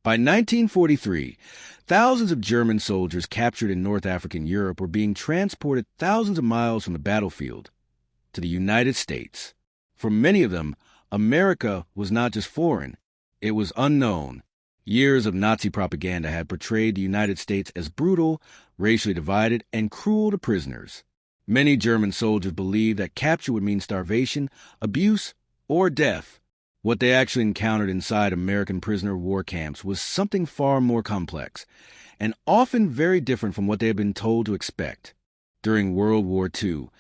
By 1943, thousands of German soldiers captured in North African Europe were being transported thousands of miles from the battlefield to the United States. For many of them, America was not just foreign, it was unknown. Years of Nazi propaganda had portrayed the United States as brutal, racially divided, and cruel to prisoners. Many German soldiers believed that capture would mean starvation, abuse, or death. What they actually encountered inside American prisoner of war camps was something far more complex, and often very different from what they had been told to expect. During World War II,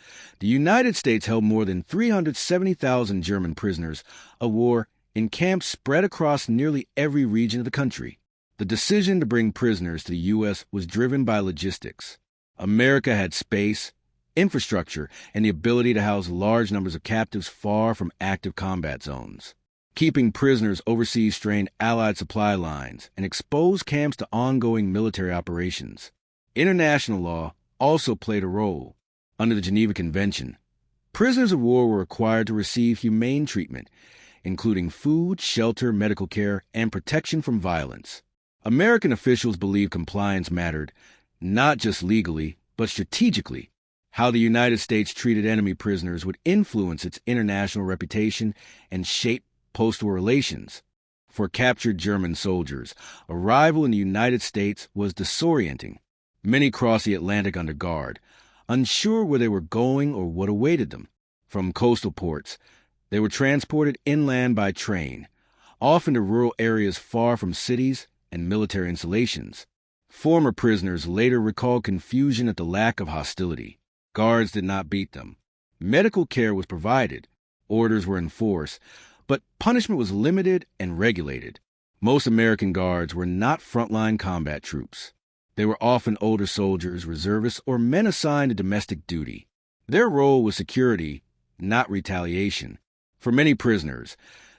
the United States held more than 370,000 German prisoners of war in camps spread across nearly every region of the country. The decision to bring prisoners to the U.S. was driven by logistics. America had space, infrastructure, and the ability to house large numbers of captives far from active combat zones. Keeping prisoners overseas strained Allied supply lines and exposed camps to ongoing military operations. International law also played a role. Under the Geneva Convention, prisoners of war were required to receive humane treatment, including food, shelter, medical care, and protection from violence. American officials believed compliance mattered, not just legally, but strategically. How the United States treated enemy prisoners would influence its international reputation and shape post-war relations. For captured German soldiers, arrival in the United States was disorienting. Many crossed the Atlantic under guard, unsure where they were going or what awaited them. From coastal ports, they were transported inland by train, often to rural areas far from cities and military installations. Former prisoners later recalled confusion at the lack of hostility. Guards did not beat them. Medical care was provided. Orders were enforced, but punishment was limited and regulated. Most American guards were not frontline combat troops. They were often older soldiers, reservists, or men assigned to domestic duty. Their role was security, not retaliation. For many prisoners,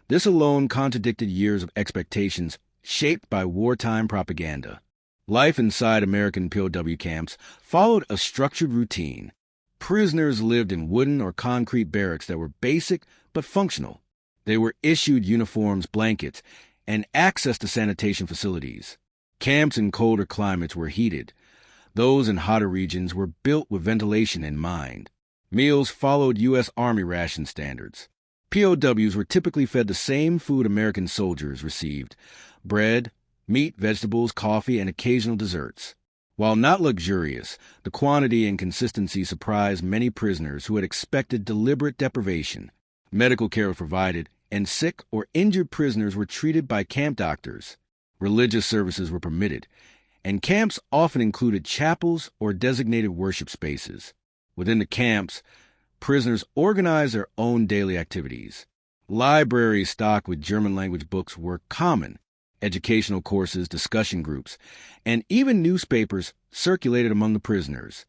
this alone contradicted years of expectations shaped by wartime propaganda. Life inside American POW camps followed a structured routine. Prisoners lived in wooden or concrete barracks that were basic but functional. They were issued uniforms, blankets, and access to sanitation facilities. Camps in colder climates were heated. Those in hotter regions were built with ventilation in mind. Meals followed U.S. Army ration standards. POWs were typically fed the same food American soldiers received: bread, meat, vegetables, coffee, and occasional desserts. While not luxurious, the quantity and consistency surprised many prisoners who had expected deliberate deprivation. Medical care was provided, and sick or injured prisoners were treated by camp doctors. Religious services were permitted, and camps often included chapels or designated worship spaces. Within the camps, prisoners organized their own daily activities. Libraries stocked with German-language books were common. Educational courses, discussion groups, and even newspapers circulated among the prisoners.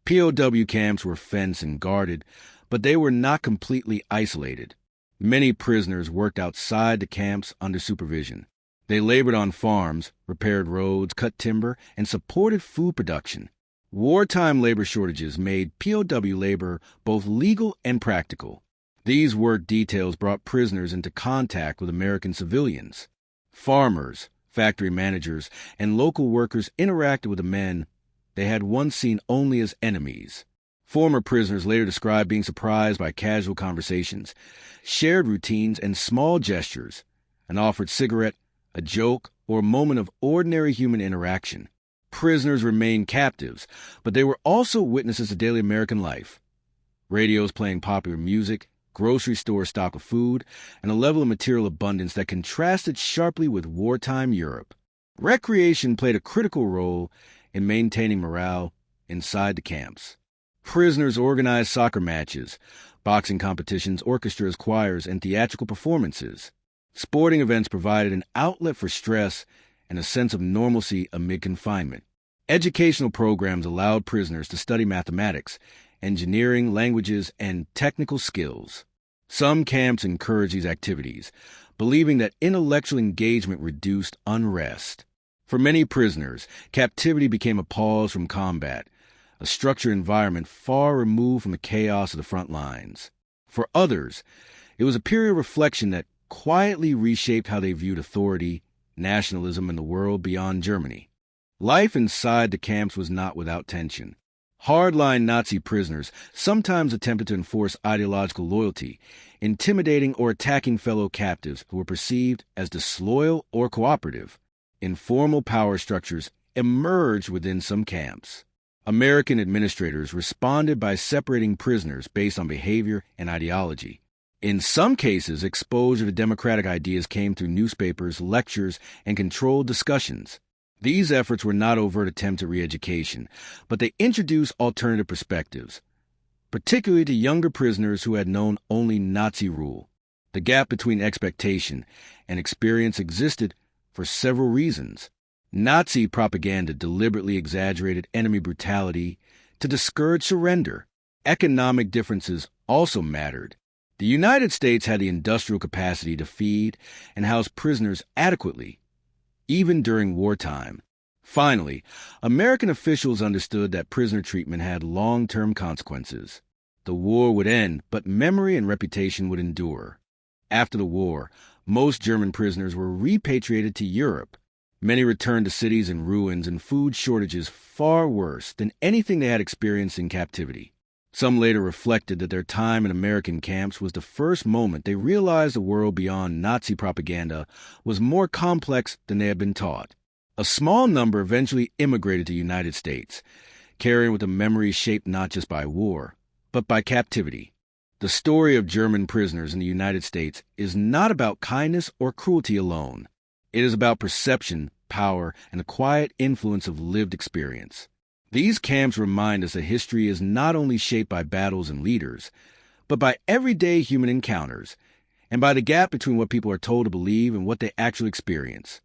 POW camps were fenced and guarded, but they were not completely isolated. Many prisoners worked outside the camps under supervision. They labored on farms, repaired roads, cut timber, and supported food production. Wartime labor shortages made POW labor both legal and practical. These work details brought prisoners into contact with American civilians. Farmers, factory managers, and local workers interacted with the men they had once seen only as enemies. Former prisoners later described being surprised by casual conversations, shared routines, and small gestures, an offered cigarette, a joke, or a moment of ordinary human interaction. Prisoners remained captives, but they were also witnesses of daily American life. Radios playing popular music, grocery stores stocked with food, and a level of material abundance that contrasted sharply with wartime Europe. Recreation played a critical role in maintaining morale inside the camps. Prisoners organized soccer matches, boxing competitions, orchestras, choirs, and theatrical performances. Sporting events provided an outlet for stress and a sense of normalcy amid confinement. Educational programs allowed prisoners to study mathematics, engineering, languages, and technical skills. Some camps encouraged these activities, believing that intellectual engagement reduced unrest. For many prisoners, captivity became a pause from combat, a structured environment far removed from the chaos of the front lines. For others, it was a period of reflection that quietly reshaped how they viewed authority nationalism, and the world beyond Germany. Life inside the camps was not without tension. Hardline Nazi prisoners sometimes attempted to enforce ideological loyalty, intimidating or attacking fellow captives who were perceived as disloyal or cooperative. Informal power structures emerged within some camps. American administrators responded by separating prisoners based on behavior and ideology. In some cases, exposure to democratic ideas came through newspapers, lectures, and controlled discussions. These efforts were not overt attempts at re-education, but they introduced alternative perspectives, particularly to younger prisoners who had known only Nazi rule. The gap between expectation and experience existed for several reasons. Nazi propaganda deliberately exaggerated enemy brutality to discourage surrender. Economic differences also mattered. The United States had the industrial capacity to feed and house prisoners adequately, even during wartime. Finally, American officials understood that prisoner treatment had long-term consequences. The war would end, but memory and reputation would endure. After the war, most German prisoners were repatriated to Europe. Many returned to cities in ruins and food shortages far worse than anything they had experienced in captivity. Some later reflected that their time in American camps was the first moment they realized the world beyond Nazi propaganda was more complex than they had been taught. A small number eventually immigrated to the United States, carrying with them memories shaped not just by war, but by captivity. The story of German prisoners in the United States is not about kindness or cruelty alone. It is about perception, power, and the quiet influence of lived experience. These camps remind us that history is not only shaped by battles and leaders, but by everyday human encounters, and by the gap between what people are told to believe and what they actually experience.